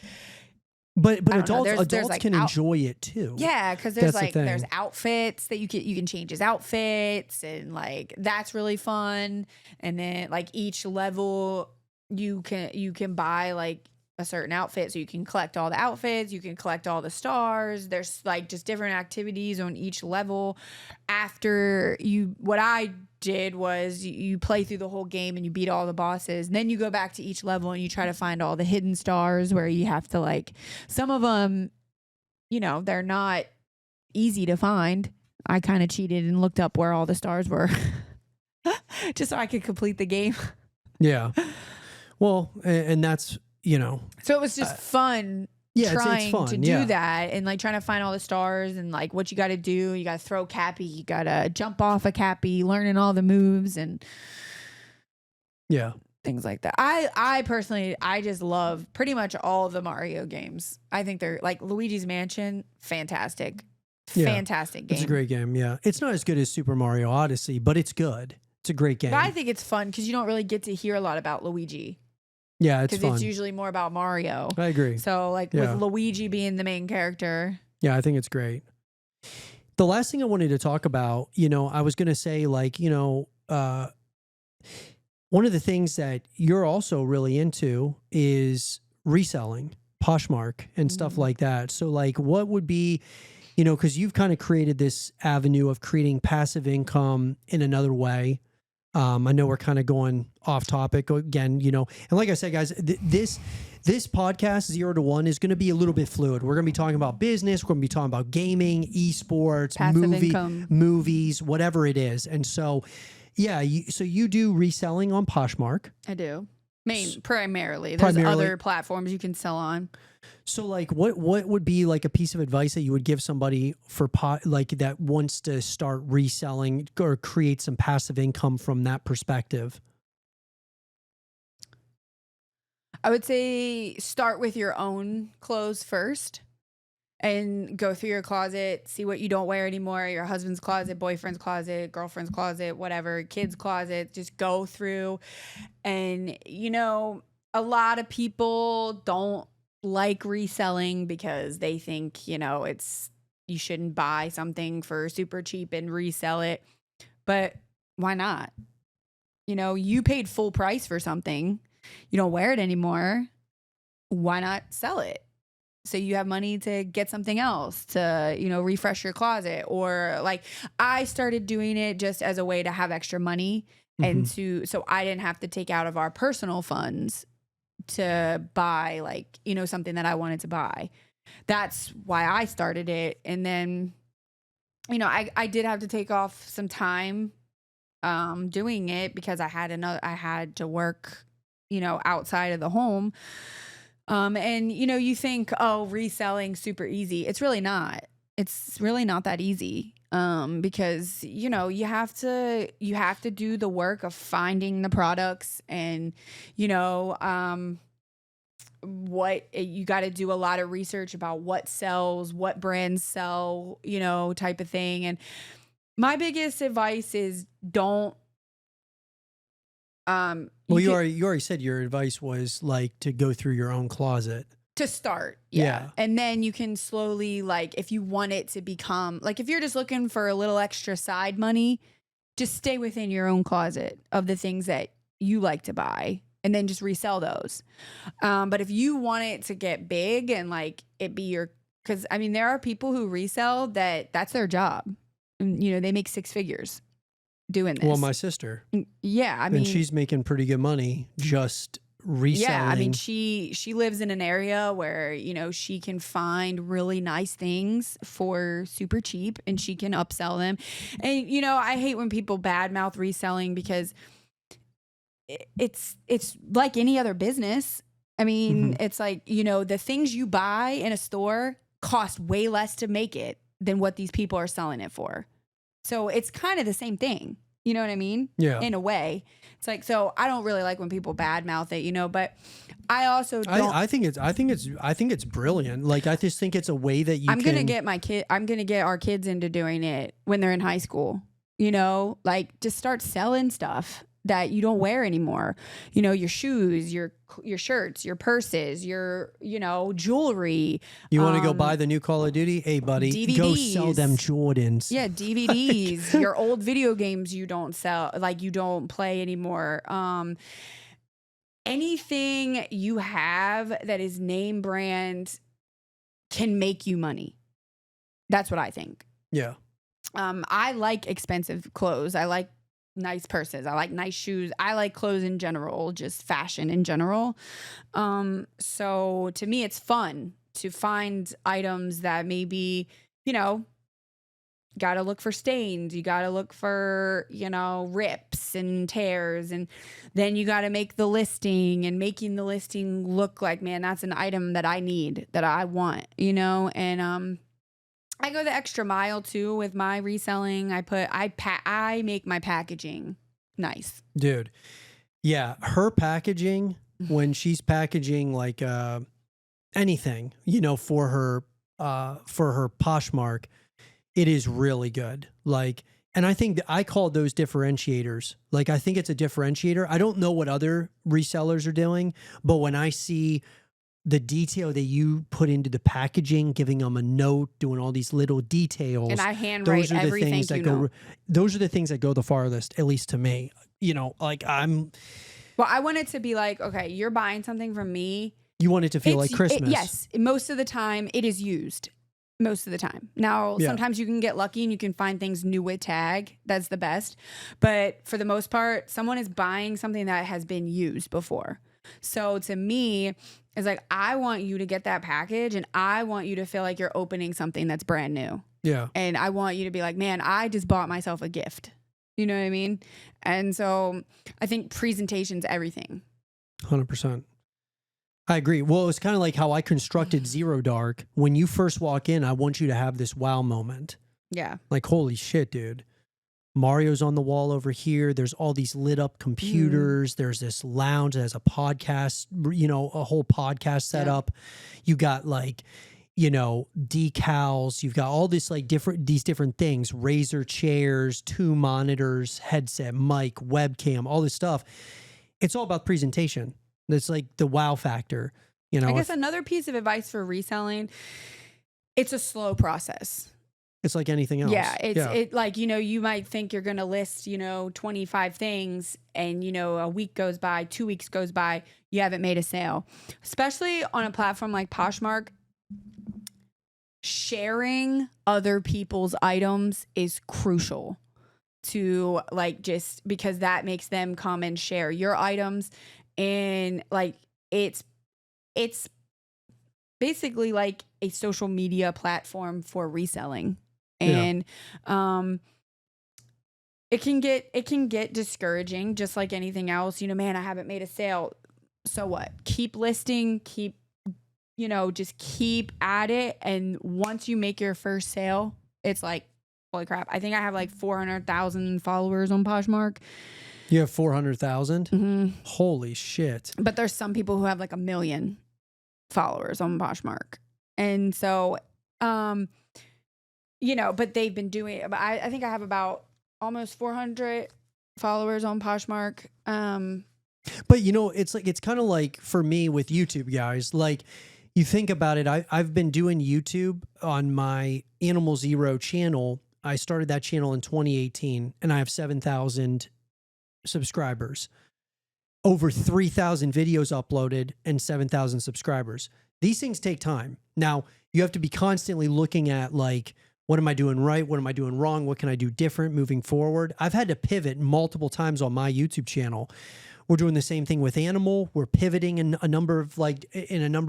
But adults like can enjoy it too. Yeah, because there's there's outfits that you can change his outfits, and like that's really fun. And then like each level you can buy like a certain outfit, so you can collect all the outfits, you can collect all the stars. There's like just different activities on each level. What I did was you play through the whole game and you beat all the bosses, and then you go back to each level and you try to find all the hidden stars, where you have to like, some of them, they're not easy to find. I kind of cheated and looked up where all the stars were just so I could complete the game. Yeah. Well, and that's, so it was just fun. Yeah, trying it's fun, to do that, and like trying to find all the stars, and like what you got to do. You got to throw Cappy, you got to jump off a Cappy, learning all the moves and things like that. I personally, I just love pretty much all of the Mario games. I think they're like Luigi's Mansion, fantastic game. It's a great game. Yeah, it's not as good as Super Mario Odyssey, but it's good. It's a great game. But I think it's fun because you don't really get to hear a lot about Luigi. Yeah, it's fun. Because it's usually more about Mario. I agree. So like with Luigi being the main character. Yeah, I think it's great. The last thing I wanted to talk about, I was going to say like, one of the things that you're also really into is reselling, Poshmark and stuff like that. So like what would be, because you've kind of created this avenue of creating passive income in another way. I know we're kind of going off topic again, and like I said, guys, this podcast 0 to 1 is going to be a little bit fluid. We're going to be talking about business. We're going to be talking about gaming, esports, movies, whatever it is. And so, so you do reselling on Poshmark. I do. Primarily. There's other platforms you can sell on. So like what would be like a piece of advice that you would give somebody for that wants to start reselling or create some passive income from that perspective? I would say start with your own clothes first and go through your closet, see what you don't wear anymore, your husband's closet, boyfriend's closet, girlfriend's closet, whatever, kids' closet, just go through. And, a lot of people don't like reselling because they think, you shouldn't buy something for super cheap and resell it. But why not? You paid full price for something. You don't wear it anymore. Why not sell it? So you have money to get something else to, refresh your closet. Or like I started doing it just as a way to have extra money and so I didn't have to take out of our personal funds to buy like, something that I wanted to buy. That's why I started it. And then, I did have to take off some time doing it because I had to work, outside of the home. And you think, oh, reselling super easy. It's really not. It's really not that easy. Because you have to do the work of finding the products and what you got to do a lot of research about what sells, what brands sell, type of thing. And my biggest advice is don't. You already said your advice was like to go through your own closet. To start. Yeah. And then you can slowly, like, if you want it to become, like, if you're just looking for a little extra side money, just stay within your own closet of the things that you like to buy and then just resell those. But if you want it to get big and like it be your, because I mean, there are people who resell that's their job. And, you know, they make 6 figures doing this. Well, my sister. Yeah. I mean, and she's making pretty good money just reselling. Yeah, I mean, she lives in an area where, you know, she can find really nice things for super cheap and she can upsell them. And, you know, I hate when people badmouth reselling because it's like any other business. I mean, it's like, you know, the things you buy in a store cost way less to make it than what these people are selling it for. So it's kind of the same thing. You know what I mean? Yeah. In a way. It's like, so I don't really like when people badmouth it, you know, but I also don't. I think it's brilliant. Like, I just think it's a way that I'm going to get our kids into doing it when they're in high school, you know, like just start selling stuff that you don't wear anymore. You know, your shoes, your shirts, your purses, your, you know, jewelry. You want to go buy the new Call of Duty? Hey, buddy, DVDs. Go sell them Jordans. Yeah, DVDs, your old video games you don't sell, like you don't play anymore. Anything you have that is name brand can make you money. That's what I think. Yeah. I like expensive clothes. I like nice purses. I like nice shoes. I like clothes in general, just fashion in general. So to me, it's fun to find items that maybe, you know, got to look for stains. You got to look for, you know, rips and tears. And then you got to make the listing, and making the listing look like, man, that's an item that I need, that I want, you know? And, I go the extra mile too with my reselling. I make my packaging nice. Dude. Yeah. Her packaging, when she's packaging like anything, you know, for her Poshmark, it is really good. Like, and I think I call those differentiators. Like, I think it's a differentiator. I don't know what other resellers are doing, but when I see the detail that you put into the packaging, giving them a note, doing all these little details. And I handwrite everything. Those are the things that go the farthest, at least to me. You know, like well, I want it to be like, okay, you're buying something from me. You want it to feel like Christmas. Yes. Most of the time it is used. Most of the time. Now, sometimes you can get lucky and you can find things new with tag. That's the best. But for the most part, someone is buying something that has been used before. So to me, it's like, I want you to get that package and I want you to feel like you're opening something that's brand new. Yeah. And I want you to be like, man, I just bought myself a gift. You know what I mean? And so I think presentation's everything. 100%. I agree. Well, it's kind of like how I constructed Zero Dark. When you first walk in, I want you to have this wow moment. Yeah. Like, holy shit, dude. Mario's on the wall over here. There's all these lit up computers. There's this lounge that has a podcast, you know, a whole podcast set up. You got like, you know, decals. You've got all this like these different things, Razer chairs, 2 monitors, headset, mic, webcam, all this stuff. It's all about presentation. It's like the wow factor. You know, I guess another piece of advice for reselling, it's a slow process. It's like anything else. Yeah, it like, you know, you might think you're going to list, you know, 25 things and, you know, a week goes by, 2 weeks goes by, you haven't made a sale. Especially on a platform like Poshmark, sharing other people's items is crucial to like, just because that makes them come and share your items. And like, it's basically like a social media platform for reselling. And it can get discouraging, just like anything else. You know, man, I haven't made a sale. So what? Keep listing, you know, just keep at it. And once you make your first sale, it's like, holy crap. I think I have like 400,000 followers on Poshmark. You have 400,000? Mm-hmm. Holy shit. But there's some people who have like 1 million followers on Poshmark. And so, you know, but they've been doing it. I think I have about almost 400 followers on Poshmark. But you know, it's like, it's kind of like for me with YouTube, guys, like you think about it. I've been doing YouTube on my Animal Zero channel I started that channel in 2018 and I have 7,000 subscribers, over 3,000 videos uploaded and 7,000 subscribers. These things take time. Now, you have to be constantly looking at like, what am I doing right? What am I doing wrong? What can I do different moving forward? I've had to pivot multiple times on my YouTube channel. We're doing the same thing with Animal. We're pivoting in a number of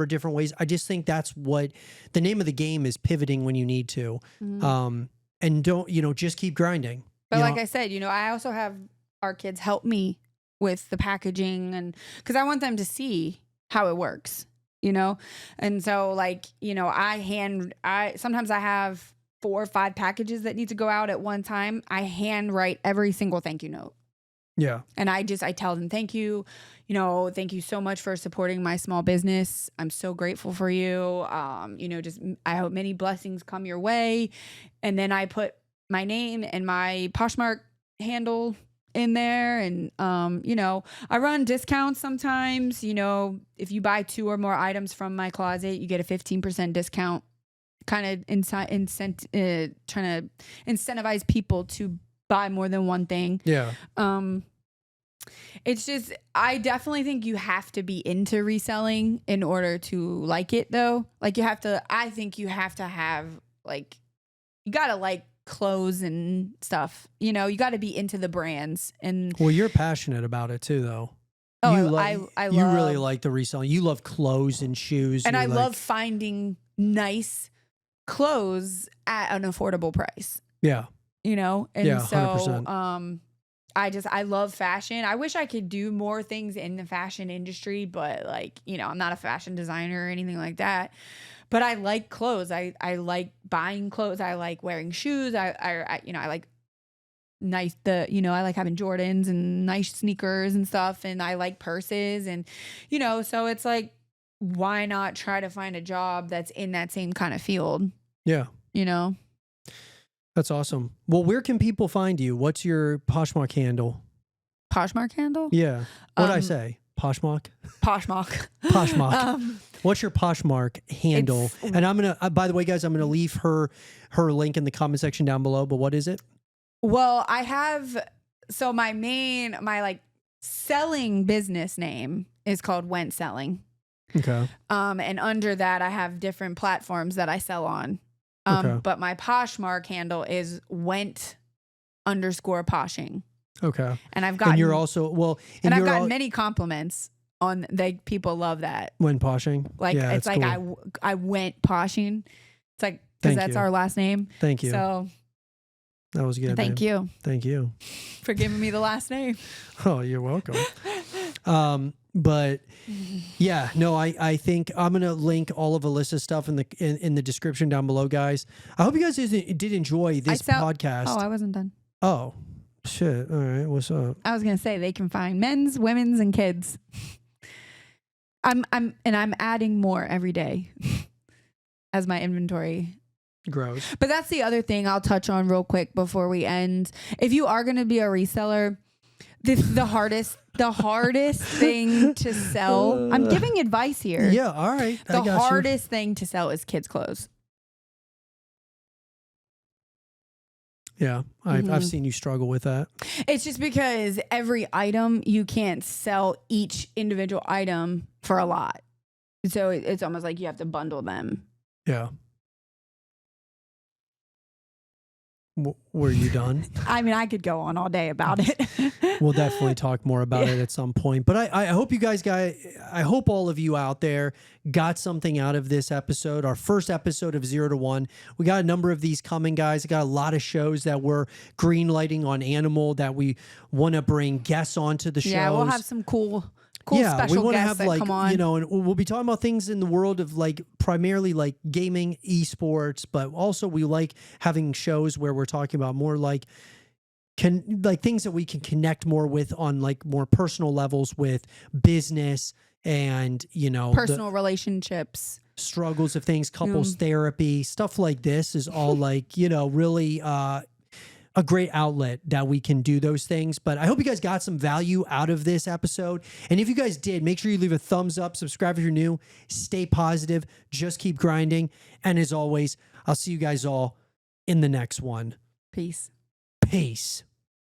different ways. I just think that's what the name of the game is, pivoting when you need to. And don't, just keep grinding. But like I said, I also have our kids help me with the packaging, and because I want them to see how it works, And so sometimes I have 4 or 5 packages that need to go out at one time. I hand write every single thank you note. Yeah. And I tell them, thank you, thank you so much for supporting my small business. I'm so grateful for you. I hope many blessings come your way. And then I put my name and my Poshmark handle in there. And, I run discounts sometimes. If you buy 2 or more items from my closet, you get a 15% discount, kind of trying to incentivize people to buy more than one thing. Yeah. It's just, I definitely think you have to be into reselling in order to like it, though. Like I think you have to have you gotta like clothes and stuff. You gotta be into the brands. And well, you're passionate about it too, though. Oh, you really like the reselling. You love clothes and shoes, and I love finding nice clothes at an affordable price. Yeah. And yeah, so 100%. I love fashion. I wish I could do more things in the fashion industry, but I'm not a fashion designer or anything like that. But I like clothes. I like buying clothes. I like wearing shoes. I like nice I like having Jordans and nice sneakers and stuff, and I like purses, and so it's like, why not try to find a job that's in that same kind of field? Yeah. That's awesome. Well, where can people find you? What's your Poshmark handle? Poshmark handle? Yeah. What'd I say? Poshmark? Poshmark. Poshmark. What's your Poshmark handle? And I'm going to, by the way, guys, I'm going to leave her link in the comment section down below, but what is it? Well, I have, so my selling business name is called Went Selling. Okay. And under that, I have different platforms that I sell on. Okay. But my Poshmark handle is Went_poshing. Okay. And I've gotten, and you're also, and I've gotten many compliments on, people love that. When poshing. It's like, cool. I went poshing. It's like, because that's our last name. Thank you. So that was good. Thank you. Thank you for giving me the last name. Oh, you're welcome. But yeah, no, I think I'm gonna link all of Alyssa's stuff in the description down below, guys. I hope you guys did enjoy this podcast. Oh, I wasn't done. Oh, shit. All right, what's up? I was gonna say they can find men's, women's, and kids. I'm adding more every day as my inventory grows. But that's the other thing I'll touch on real quick before we end. If you are gonna be a reseller, the hardest thing to sell. I'm giving advice here. Yeah, all right. The hardest thing to sell is kids' clothes. Yeah, I've seen you struggle with that. It's just because every item, you can't sell each individual item for a lot. So it's almost like you have to bundle them. Yeah. Were you done? I mean, I could go on all day about it. We'll definitely talk more about it at some point. But I hope you guys I hope all of you out there got something out of this episode, our first episode of 0 to 1. We got a number of these coming, guys. We got a lot of shows that we're green lighting on Animal that we want to bring guests onto the show. Yeah, we'll have some cool special we guests that come on. And we'll be talking about things in the world of primarily gaming, esports, but also we like having shows where we're talking about more things that we can connect more with on more personal levels with business and personal relationships, struggles of things, couples therapy, stuff like this is all really a great outlet that we can do those things. But I hope you guys got some value out of this episode. And if you guys did, make sure you leave a thumbs up, subscribe if you're new, stay positive, just keep grinding. And as always, I'll see you guys all in the next one. Peace. Peace.